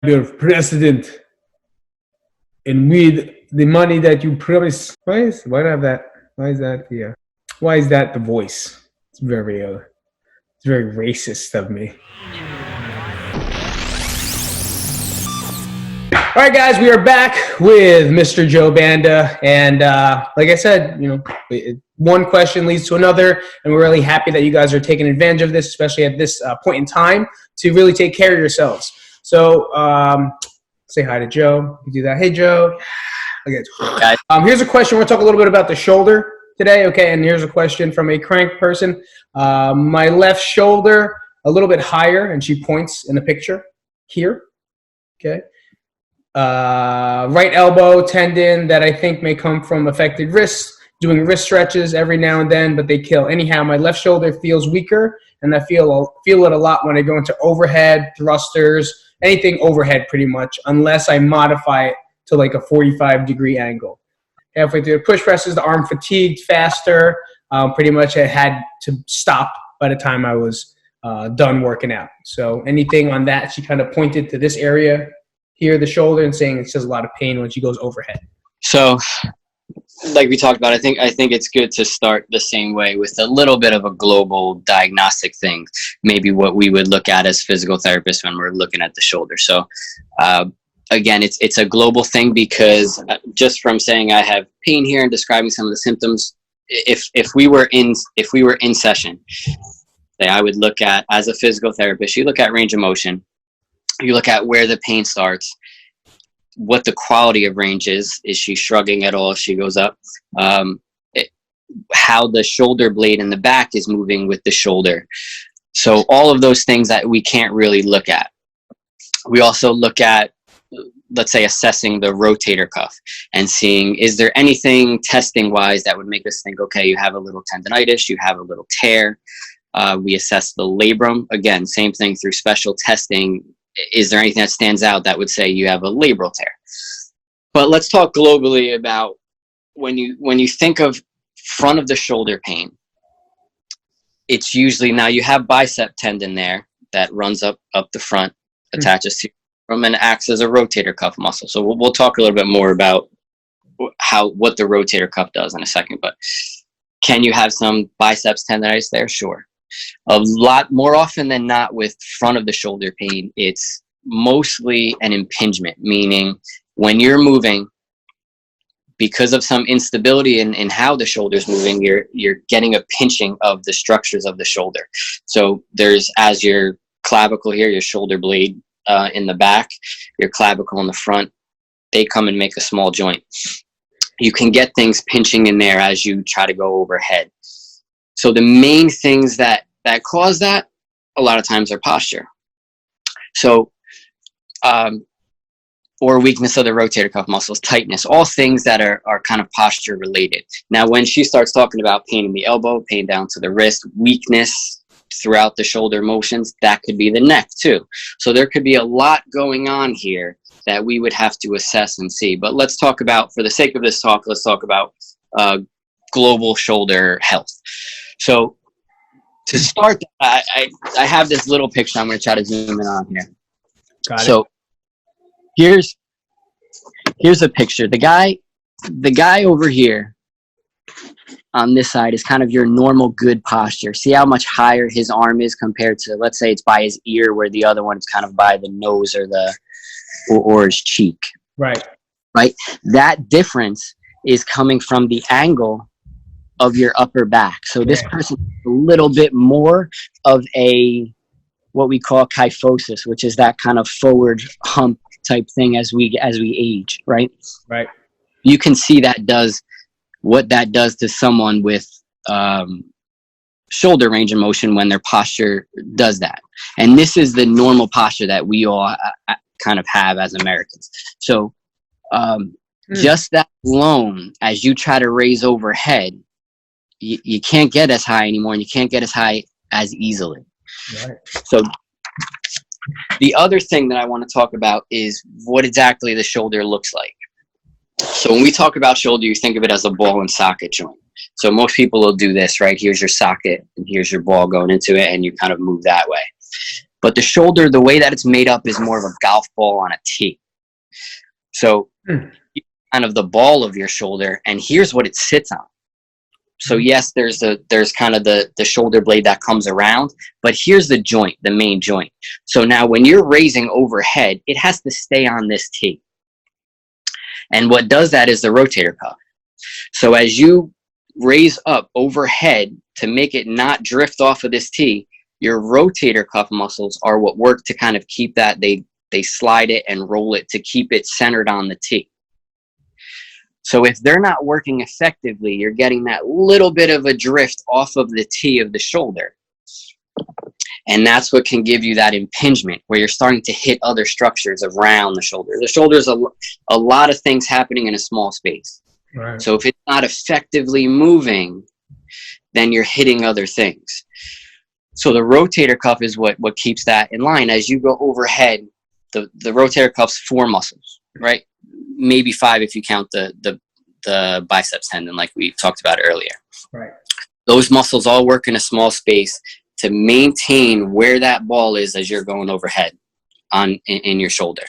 your president, and with the money that you promise. Why is that the voice? It's very racist of me. All right, guys, we are back with Mr. Joe Banda, and like I said, one question leads to another, and we're really happy that you guys are taking advantage of this, especially at this point in time, to really take care of yourselves. So, say hi to Joe. You do that. Hey, Joe. Okay. Here's a question. We're going to talk a little bit about the shoulder today, okay? And here's a question from a crank person. My left shoulder a little bit higher, and she points in the picture here, okay? Right elbow tendon that I think may come from affected wrists, doing wrist stretches every now and then, but they kill. Anyhow, my left shoulder feels weaker, and I feel it a lot when I go into overhead, thrusters, anything overhead pretty much, unless I modify it to like a 45-degree angle. Halfway through the push presses, the arm fatigued faster. Pretty much I had to stop by the time I was done working out. So anything on that, she kind of pointed to this area here, the shoulder, and saying it's just a lot of pain when she goes overhead. So, like we talked about, I think it's good to start the same way with a little bit of a global diagnostic thing, maybe what we would look at as physical therapists when we're looking at the shoulder. So, again, it's a global thing because just from saying I have pain here and describing some of the symptoms, if we were in session, I would look at, as a physical therapist, you look at range of motion. You look at where the pain starts, what the quality of range is she shrugging at all if she goes up, how the shoulder blade in the back is moving with the shoulder. So all of those things that we can't really look at. We also look at, let's say, assessing the rotator cuff and seeing, is there anything testing wise that would make us think, okay, you have a little tendonitis, you have a little tear. We assess the labrum. Again, same thing through special testing. Is there anything that stands out that would say you have a labral tear? But let's talk globally about when you think of front of the shoulder pain, it's usually, now you have bicep tendon there that runs up the front, attaches to from and acts as a rotator cuff muscle. So we'll talk a little bit more about what the rotator cuff does in a second. But can you have some biceps tendonitis there? Sure. A lot more often than not with front of the shoulder pain, it's mostly an impingement, meaning when you're moving, because of some instability in how the shoulder's moving, you're getting a pinching of the structures of the shoulder. So there's, as your clavicle here, your shoulder blade in the back, your clavicle in the front, they come and make a small joint. You can get things pinching in there as you try to go overhead. So the main things that cause that, a lot of times, are posture. So, or weakness of the rotator cuff muscles, tightness, all things that are kind of posture related. Now, when she starts talking about pain in the elbow, pain down to the wrist, weakness throughout the shoulder motions, that could be the neck too. So there could be a lot going on here that we would have to assess and see. But let's talk about, for the sake of this talk, let's talk about global shoulder health. So to start, I have this little picture I'm going to try to zoom in on here. Got it. So here's a picture. The guy over here on this side is kind of your normal good posture. See how much higher his arm is compared to, let's say it's by his ear, where the other one's kind of by the nose or his cheek. Right. That difference is coming from the angle of your upper back. So this person has a little bit more of what we call kyphosis, which is that kind of forward hump type thing as we age, right? Right. You can see what that does to someone with shoulder range of motion when their posture does that. And this is the normal posture that we all kind of have as Americans. So just that alone, as you try to raise overhead, you can't get as high anymore, and you can't get as high as easily. Right. So the other thing that I want to talk about is what exactly the shoulder looks like. So when we talk about shoulder, you think of it as a ball and socket joint. So most people will do this, right? Here's your socket and here's your ball going into it, and you kind of move that way. But the shoulder, the way that it's made up, is more of a golf ball on a tee. So kind of the ball of your shoulder, and here's what it sits on. So yes, there's kind of the shoulder blade that comes around, but here's the joint, the main joint. So now when you're raising overhead, it has to stay on this tee. And what does that is the rotator cuff. So as you raise up overhead to make it not drift off of this tee, your rotator cuff muscles are what work to kind of keep that, they slide it and roll it to keep it centered on the tee. So if they're not working effectively, you're getting that little bit of a drift off of the tee of the shoulder. And that's what can give you that impingement where you're starting to hit other structures around the shoulder. The shoulder's a lot of things happening in a small space. Right. So if it's not effectively moving, then you're hitting other things. So the rotator cuff is what keeps that in line. As you go overhead, the rotator cuff's 4 muscles, right? Maybe 5 if you count the biceps tendon like we talked about earlier. Right. Those muscles all work in a small space to maintain where that ball is as you're going overhead in your shoulder.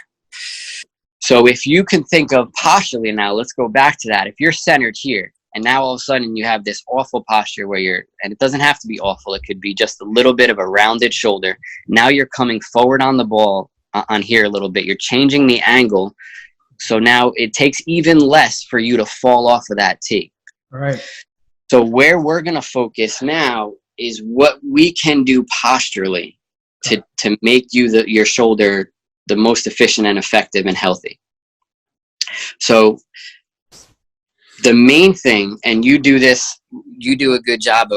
So if you can think of posturally now, let's go back to that. If you're centered here, and now all of a sudden you have this awful posture where and it doesn't have to be awful, it could be just a little bit of a rounded shoulder. Now you're coming forward on the ball on here a little bit. You're changing the angle. So now it takes even less for you to fall off of that tee. All right. So where we're going to focus now is what we can do posturally to make your shoulder the most efficient and effective and healthy. So the main thing, and you do a good job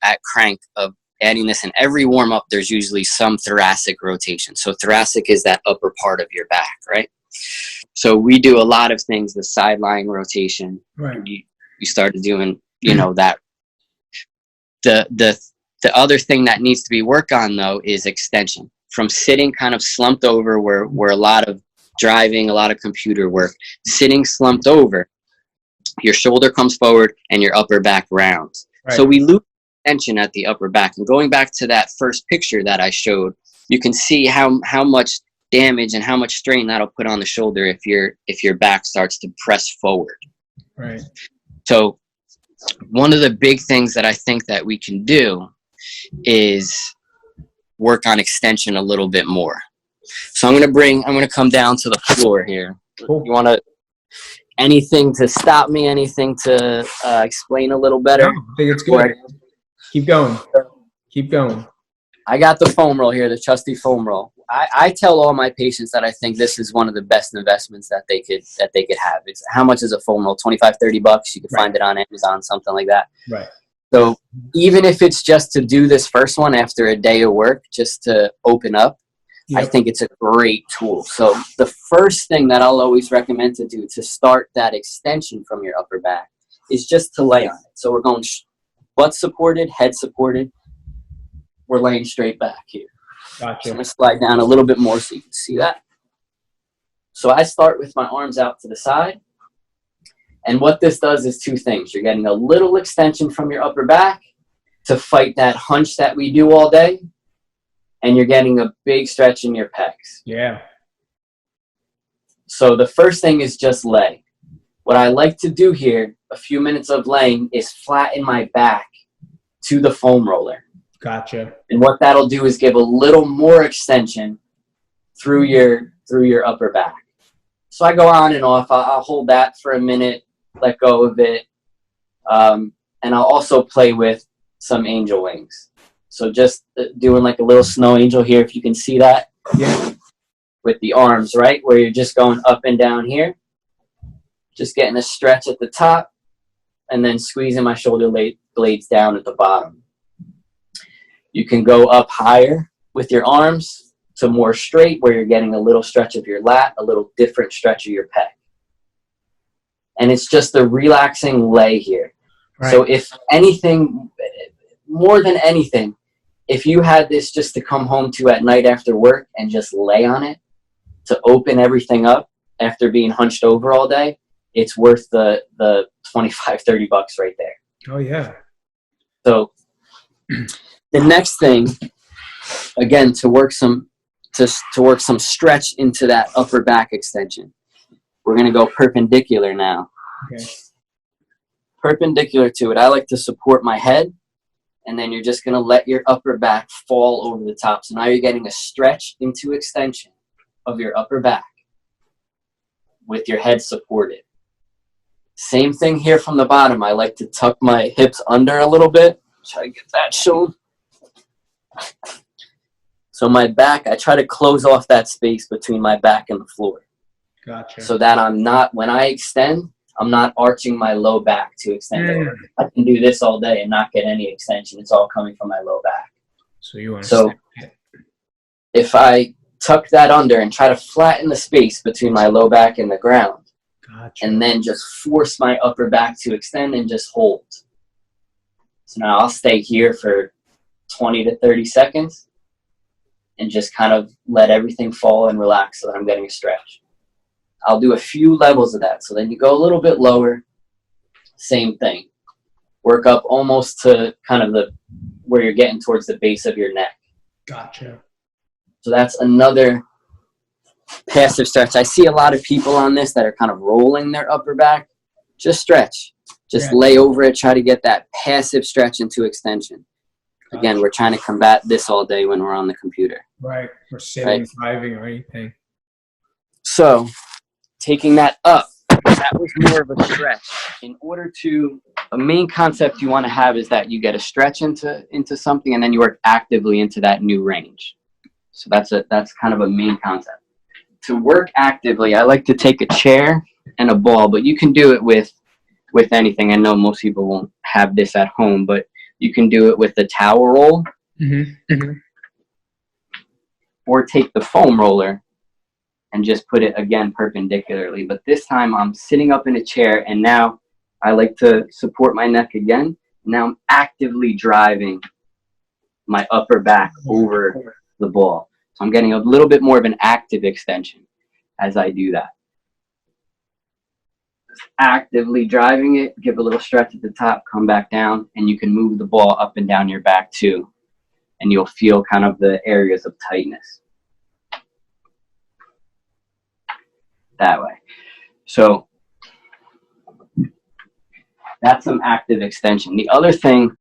at Crank of adding this in every warm-up, there's usually some thoracic rotation. So thoracic is that upper part of your back, right? So we do a lot of things, the sideline rotation. Right. You started doing, that. The other thing that needs to be worked on, though, is extension. From sitting kind of slumped over where a lot of driving, a lot of computer work, sitting slumped over, your shoulder comes forward and your upper back rounds. Right. So we lose tension at the upper back. And going back to that first picture that I showed, you can see how much damage and how much strain that'll put on the shoulder if your back starts to press forward. Right. So one of the big things that I think that we can do is work on extension a little bit more. So I'm going to come down to the floor here. Cool. You want to, anything to stop me, anything to explain a little better? No, I think it's good. Keep going. Keep going. I got the foam roll here, the trusty foam roll. I tell all my patients that I think this is one of the best investments that they could have. It's how much is a foam roll? $25, $30. You can find it on Amazon, something like that. Right. So even if it's just to do this first one after a day of work, just to open up, yep. I think it's a great tool. So the first thing that I'll always recommend to do to start that extension from your upper back is just to lay on it. So we're going butt supported, head supported. We're laying straight back here. Gotcha. So I'm going to slide down a little bit more so you can see that. So I start with my arms out to the side. And what this does is 2 things. You're getting a little extension from your upper back to fight that hunch that we do all day. And you're getting a big stretch in your pecs. Yeah. So the first thing is just lay. What I like to do here, a few minutes of laying, is flatten my back to the foam roller. Gotcha. And what that'll do is give a little more extension through your upper back. So I go on and off. I'll hold that for a minute, let go of it. And I'll also play with some angel wings. So just doing like a little snow angel here, if you can see that. Yeah. With the arms, right? Where you're just going up and down here. Just getting a stretch at the top and then squeezing my shoulder blades down at the bottom. You can go up higher with your arms to more straight where you're getting a little stretch of your lat, a little different stretch of your pec. And it's just a relaxing lay here. Right. So if anything, more than anything, if you had this just to come home to at night after work and just lay on it to open everything up after being hunched over all day, it's worth the $25, $30 right there. Oh, yeah. So the next thing again, to work some stretch into that upper back extension. We're going to go perpendicular now. Okay. Perpendicular to it, I like to support my head, and then you're just going to let your upper back fall over the top. So now you're getting a stretch into extension of your upper back with your head supported. Same thing here from the bottom. I like to tuck my hips under a little bit. Try to get that shown. So my back, I try to close off that space between my back and the floor. Gotcha. So that I'm not, when I extend, I'm not arching my low back to extend over. I can do this all day and not get any extension. It's all coming from my low back. So you want to So if I tuck that under and try to flatten the space between my low back and the ground, gotcha. and then just force my upper back to extend and just hold. So now I'll stay here for 20 to 30 seconds and just kind of let everything fall and relax so that I'm getting a stretch. I'll do a few levels of that. So then you go a little bit lower, same thing. Work up almost to kind of where you're getting towards the base of your neck. Gotcha. So that's another passive stretch. I see a lot of people on this that are kind of rolling their upper back. Just stretch. Just lay over it. Try to get that passive stretch into extension. Again, we're trying to combat this all day when we're on the computer. Right. Or sitting, driving, or anything. So taking that up, that was more of a stretch. In order to, a main concept you want to have is that you get a stretch into something and then you work actively into that new range. So that's kind of a main concept. To work actively, I like to take a chair and a ball, but you can do it with anything. I know most people won't have this at home, but you can do it with a towel roll, or take the foam roller and just put it again perpendicularly. But this time I'm sitting up in a chair, and now I like to support my neck again. Now I'm actively driving my upper back over the ball. So I'm getting a little bit more of an active extension as I do that. Just actively driving it, give a little stretch at the top, come back down, and you can move the ball up and down your back too. And you'll feel kind of the areas of tightness. That way. So that's some active extension. The other thing